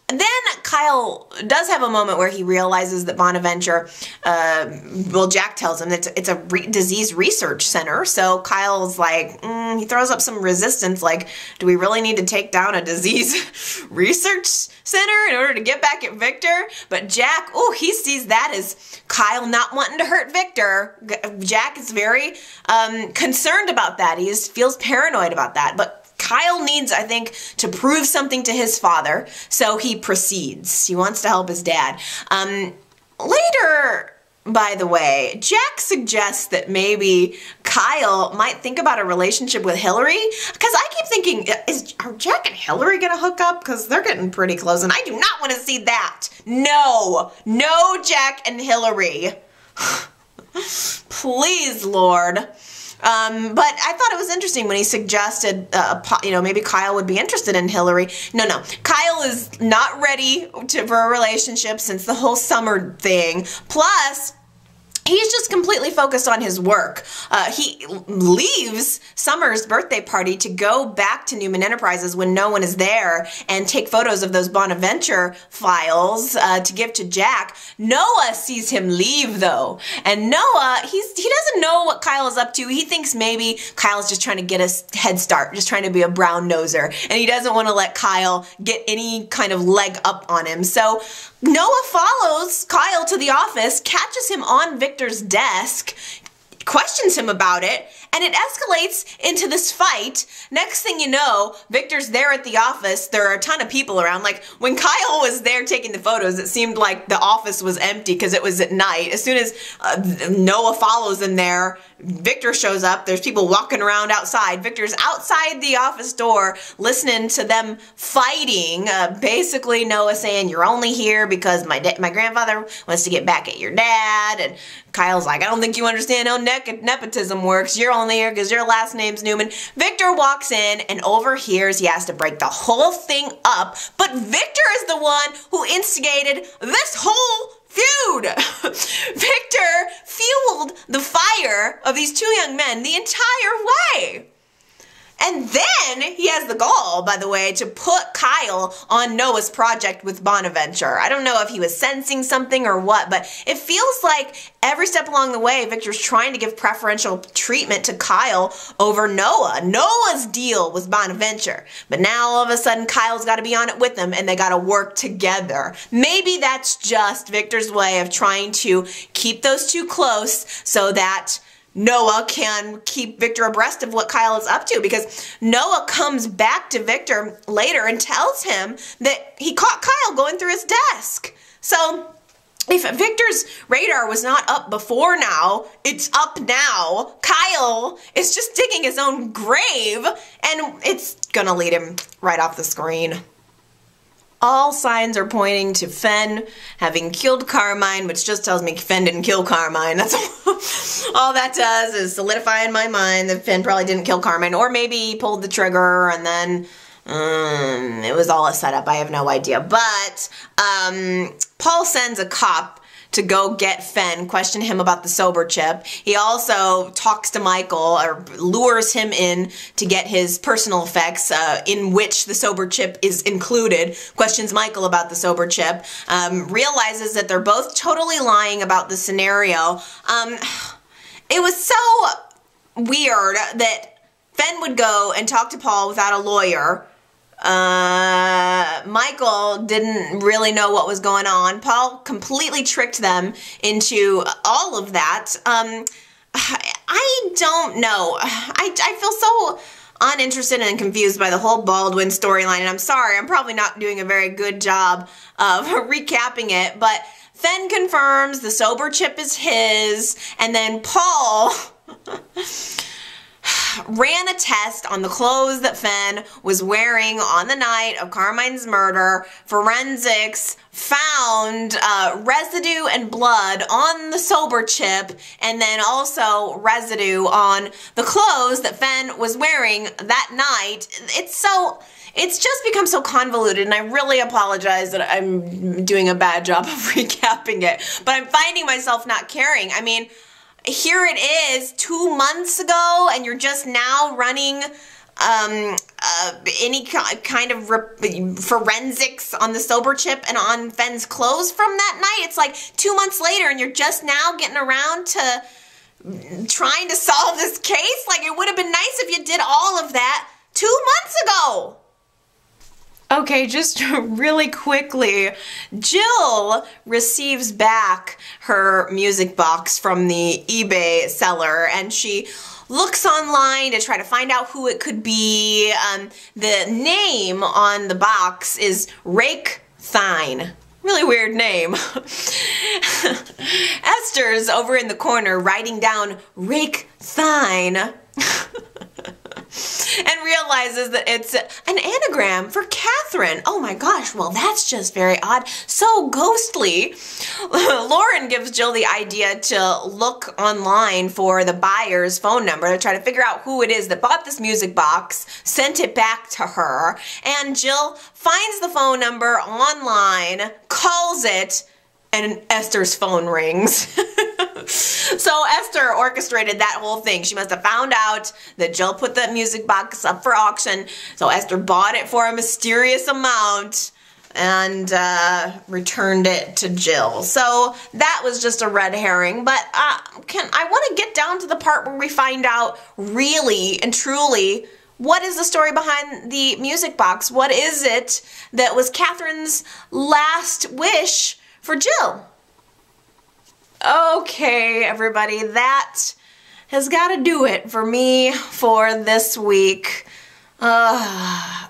Then Kyle does have a moment where he realizes that Bonaventure, Jack tells him that it's a disease research center. So Kyle's like, he throws up some resistance, like, do we really need to take down a disease research center in order to get back at Victor? But Jack, he sees that as Kyle not wanting to hurt Victor. Jack is very concerned about that. He feels paranoid about that. But Kyle needs, I think, to prove something to his father, so he proceeds. He wants to help his dad. Later, by the way, Jack suggests that maybe Kyle might think about a relationship with Hillary, because I keep thinking, are Jack and Hillary going to hook up? Because they're getting pretty close, and I do not want to see that. No, Jack and Hillary. Please, Lord. But I thought it was interesting when he suggested, maybe Kyle would be interested in Hillary. No. Kyle is not ready for a relationship since the whole summer thing. Plus, he's just completely focused on his work. He leaves Summer's birthday party to go back to Newman Enterprises when no one is there and take photos of those Bonaventure files to give to Jack. Noah sees him leave, though. And Noah, he doesn't know what Kyle is up to. He thinks maybe Kyle's just trying to get a head start, just trying to be a brown noser. And he doesn't want to let Kyle get any kind of leg up on him. So Noah follows Kyle to the office, catches him on Victor's desk, questions him about it, and it escalates into this fight. Next thing you know, Victor's there at the office. There are a ton of people around. Like, when Kyle was there taking the photos, it seemed like the office was empty because it was at night. As soon as Noah follows in there, Victor shows up. There's people walking around outside. Victor's outside the office door listening to them fighting. Basically, Noah saying, you're only here because my grandfather wants to get back at your dad. And Kyle's like, I don't think you understand how nepotism works. You're only here because your last name's Newman. Victor walks in and overhears he has to break the whole thing up. But Victor is the one who instigated this whole feud. Victor fueled the fire of these two young men the entire way. And then he has the gall, by the way, to put Kyle on Noah's project with Bonaventure. I don't know if he was sensing something or what, but it feels like every step along the way, Victor's trying to give preferential treatment to Kyle over Noah. Noah's deal was Bonaventure, but now all of a sudden Kyle's got to be on it with him and they got to work together. Maybe that's just Victor's way of trying to keep those two close so that Noah can keep Victor abreast of what Kyle is up to, because Noah comes back to Victor later and tells him that he caught Kyle going through his desk. So if Victor's radar was not up before now, it's up now. Kyle is just digging his own grave, and it's gonna lead him right off the screen. All signs are pointing to Fen having killed Carmine, which just tells me Fen didn't kill Carmine. That's all that does is solidify in my mind that Fen probably didn't kill Carmine, or maybe he pulled the trigger and then it was all a setup. I have no idea. But Paul sends a cop to go get Fen, question him about the sober chip. He also talks to Michael, or lures him in to get his personal effects, in which the sober chip is included, questions Michael about the sober chip, realizes that they're both totally lying about the scenario. It was so weird that Fen would go and talk to Paul without a lawyer. Michael didn't really know what was going on. Paul completely tricked them into all of that. I don't know. I feel so uninterested and confused by the whole Baldwin storyline, and I'm sorry, I'm probably not doing a very good job of recapping it, but Fen confirms the sober chip is his, and then Paul ran a test on the clothes that Fen was wearing on the night of Carmine's murder. Forensics found residue and blood on the sober chip, and then also residue on the clothes that Fen was wearing that night. It's just become so convoluted, and I really apologize that I'm doing a bad job of recapping it, but I'm finding myself not caring. I mean, here it is 2 months ago, and you're just now running any kind of forensics on the sober chip and on Fen's clothes from that night. It's like 2 months later, and you're just now getting around to trying to solve this case. Like, it would have been nice if you did all of that 2 months ago. Okay, just really quickly, Jill receives back her music box from the eBay seller, and she looks online to try to find out who it could be. The name on the box is RAKE. Really weird name. Esther's over in the corner writing down RAKE and realizes that it's an anagram for Catherine. Oh my gosh, well that's just very odd. So ghostly. Lauren gives Jill the idea to look online for the buyer's phone number to try to figure out who it is that bought this music box, sent it back to her, and Jill finds the phone number online, calls it, and Esther's phone rings. So Esther orchestrated that whole thing. She must have found out that Jill put the music box up for auction, so Esther bought it for a mysterious amount and returned it to Jill. So that was just a red herring, but I want to get down to the part where we find out really and truly what is the story behind the music box. What is it that was Catherine's last wish for Jill? Okay, everybody, that has got to do it for me for this week.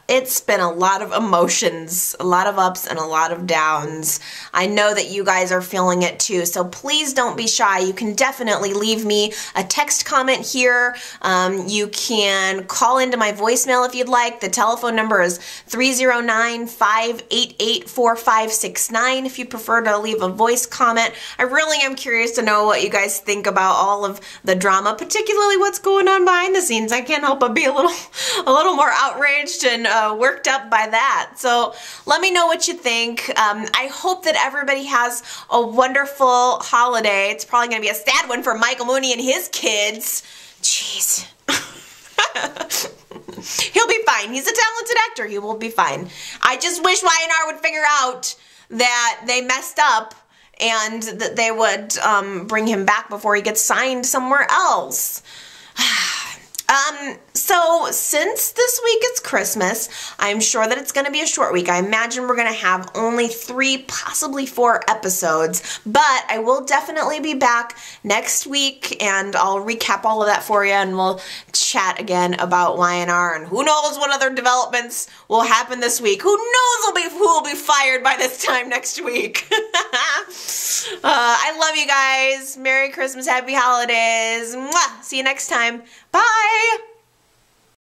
It's been a lot of emotions, a lot of ups and a lot of downs. I know that you guys are feeling it too, so please don't be shy. You can definitely leave me a text comment here. You can call into my voicemail if you'd like. The telephone number is 309-588-4569 if you prefer to leave a voice comment. I really am curious to know what you guys think about all of the drama, particularly what's going on behind the scenes. I can't help but be a little more outraged and worked up by that. So let me know what you think. I hope that everybody has a wonderful holiday. It's probably going to be a sad one for Michael Muhney and his kids. Jeez. He'll be fine. He's a talented actor. He will be fine. I just wish Y&R would figure out that they messed up and that they would bring him back before he gets signed somewhere else. So since this week is Christmas, I'm sure that it's going to be a short week. I imagine we're going to have only 3, possibly 4 episodes, but I will definitely be back next week and I'll recap all of that for you and we'll chat again about Y&R and who knows what other developments will happen this week. Who knows who will be fired by this time next week. I love you guys. Merry Christmas, Happy Holidays. Mwah. See you next time. Bye.